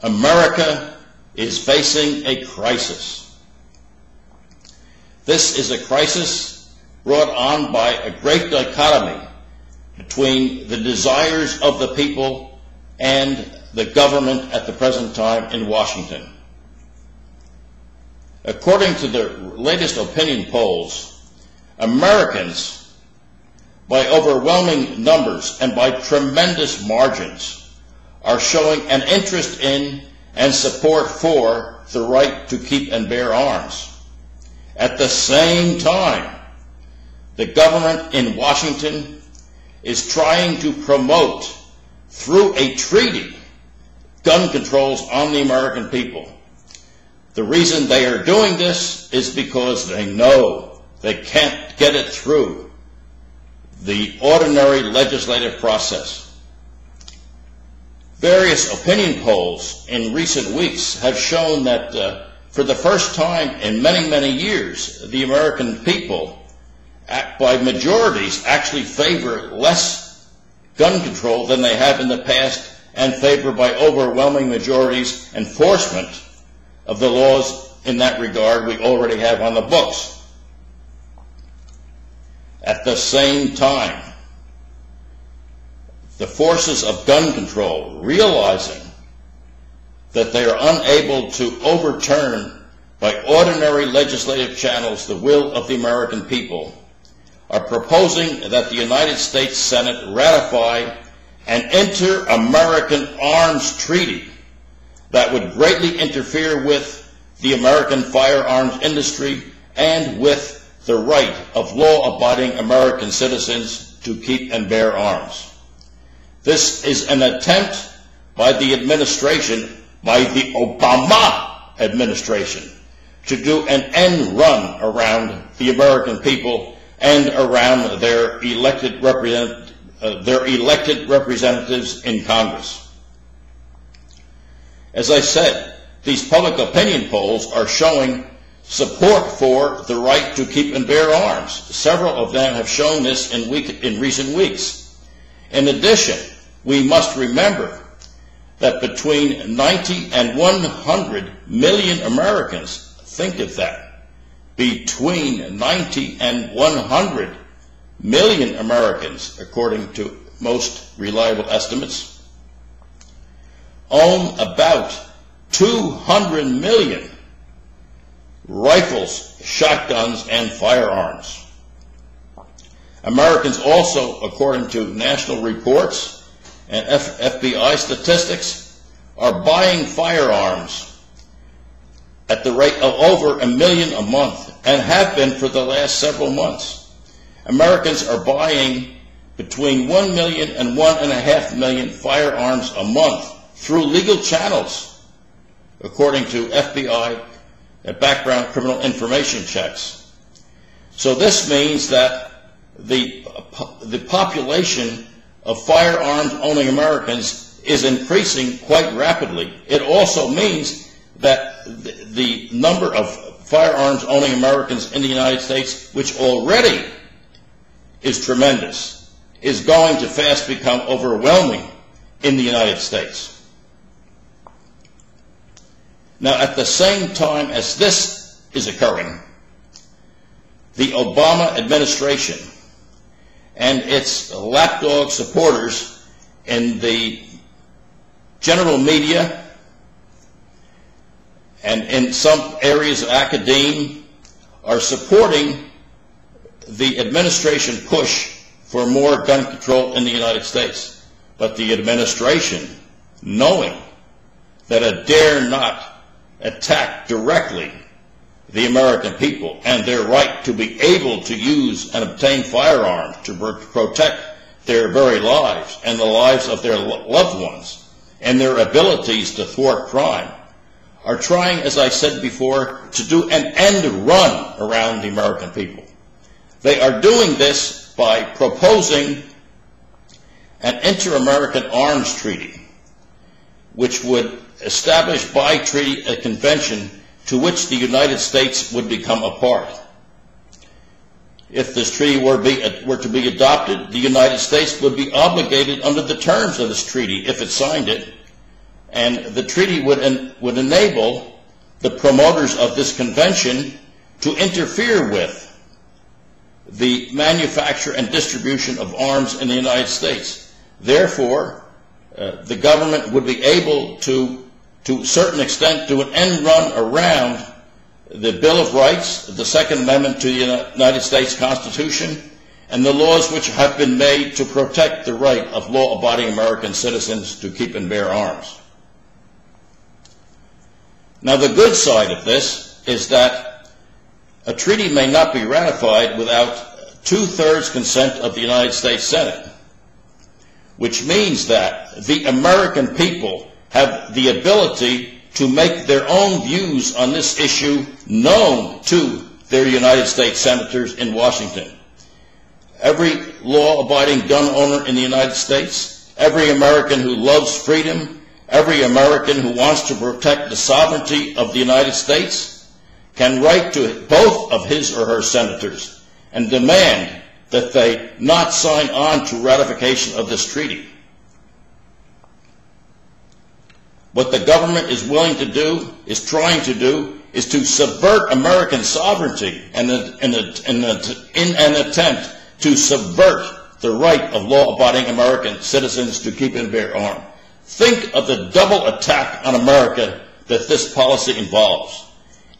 America is facing a crisis. This is a crisis brought on by a great dichotomy between the desires of the people and the government at the present time in Washington. According to the latest opinion polls, Americans, by overwhelming numbers and by tremendous margins, are showing an interest in and support for the right to keep and bear arms. At the same time, the government in Washington is trying to promote, through a treaty, gun controls on the American people. The reason they are doing this is because they know they can't get it through the ordinary legislative process. Various opinion polls in recent weeks have shown that for the first time in many, many years, the American people, by majorities, actually favor less gun control than they have in the past, and favor by overwhelming majorities enforcement of the laws in that regard we already have on the books. At the same time, the forces of gun control, realizing that they are unable to overturn by ordinary legislative channels the will of the American people, are proposing that the United States Senate ratify an inter-American arms treaty that would greatly interfere with the American firearms industry and with the right of law-abiding American citizens to keep and bear arms. This is an attempt by the administration, by the Obama administration, to do an end run around the American people and around their elected representatives in Congress. As I said, these public opinion polls are showing support for the right to keep and bear arms. Several of them have shown this in recent weeks. In addition, we must remember that between 90 and 100 million Americans, think of that, between 90 and 100 million Americans, according to most reliable estimates, own about 200 million rifles, shotguns, and firearms. Americans also, according to national reports and FBI statistics, are buying firearms at the rate of over 1 million a month and have been for the last several months. Americans are buying between 1 million and 1.5 million firearms a month through legal channels, according to FBI background criminal information checks. So this means that the population of firearms-owning Americans is increasing quite rapidly. It also means that the number of firearms-owning Americans in the United States, which already is tremendous, is going to fast become overwhelming in the United States. Now, at the same time as this is occurring, the Obama administration and its lapdog supporters in the general media and in some areas of academia are supporting the administration push for more gun control in the United States. But the administration, knowing that it dare not attack directly the American people and their right to be able to use and obtain firearms to protect their very lives and the lives of their loved ones and their abilities to thwart crime, are trying, as I said before, to do an end run around the American people. They are doing this by proposing an inter-American arms treaty, which would establish by treaty a convention to which the United States would become a part. If this treaty were to be adopted, the United States would be obligated under the terms of this treaty, if it signed it, and the treaty would enable the promoters of this convention to interfere with the manufacture and distribution of arms in the United States. Therefore, the government would be able to a certain extent, do an end run around the Bill of Rights, the Second Amendment to the United States Constitution, and the laws which have been made to protect the right of law-abiding American citizens to keep and bear arms. Now, the good side of this is that a treaty may not be ratified without two-thirds consent of the United States Senate, which means that the American people have the ability to make their own views on this issue known to their United States senators in Washington. Every law-abiding gun owner in the United States, every American who loves freedom, every American who wants to protect the sovereignty of the United States can write to both of his or her senators and demand that they not sign on to ratification of this treaty. What the government is willing to do, is trying to do, is to subvert American sovereignty in an attempt to subvert the right of law-abiding American citizens to keep and bear arms. Think of the double attack on America that this policy involves.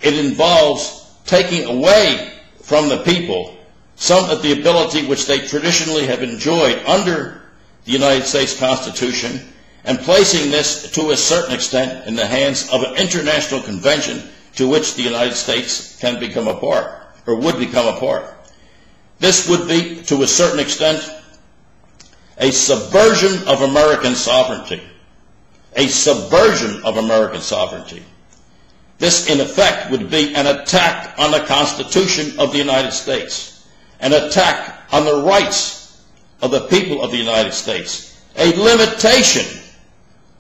It involves taking away from the people some of the ability which they traditionally have enjoyed under the United States Constitution, and placing this, to a certain extent, in the hands of an international convention to which the United States can become a part, or would become a part. This would be, to a certain extent, a subversion of American sovereignty. A subversion of American sovereignty. This, in effect, would be an attack on the Constitution of the United States, an attack on the rights of the people of the United States, a limitation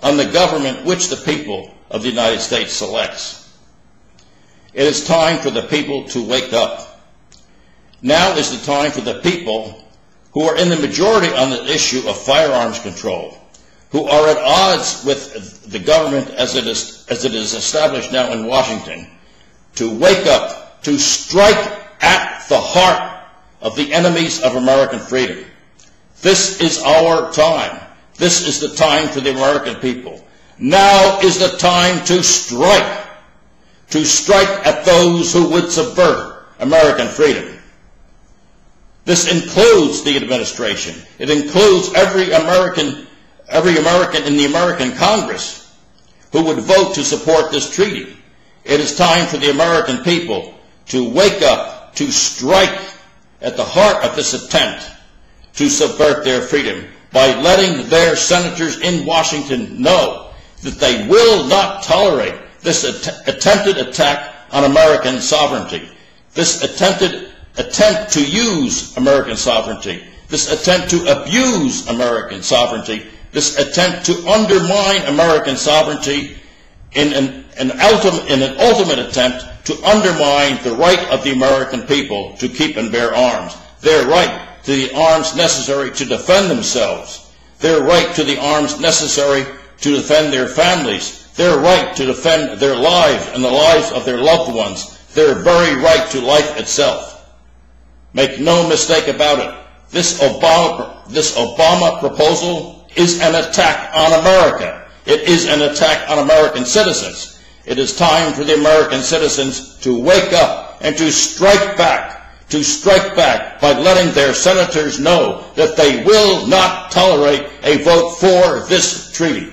on the government which the people of the United States selects. It is time for the people to wake up. Now is the time for the people who are in the majority on the issue of firearms control, who are at odds with the government as it is established now in Washington, to wake up, to strike at the heart of the enemies of American freedom. This is our time. This is the time for the American people. Now is the time to strike at those who would subvert American freedom. This includes the administration. It includes every American in the American Congress who would vote to support this treaty. It is time for the American people to wake up, to strike at the heart of this attempt to subvert their freedom, by letting their senators in Washington know that they will not tolerate this attempted attack on American sovereignty, this attempt to use American sovereignty, this attempt to abuse American sovereignty, this attempt to undermine American sovereignty in an ultimate attempt to undermine the right of the American people to keep and bear arms, their right to the arms necessary to defend themselves, their right to the arms necessary to defend their families, their right to defend their lives and the lives of their loved ones, their very right to life itself. Make no mistake about it, this Obama proposal is an attack on America. It is an attack on American citizens. It is time for the American citizens to wake up and to strike back by letting their senators know that they will not tolerate a vote for this treaty.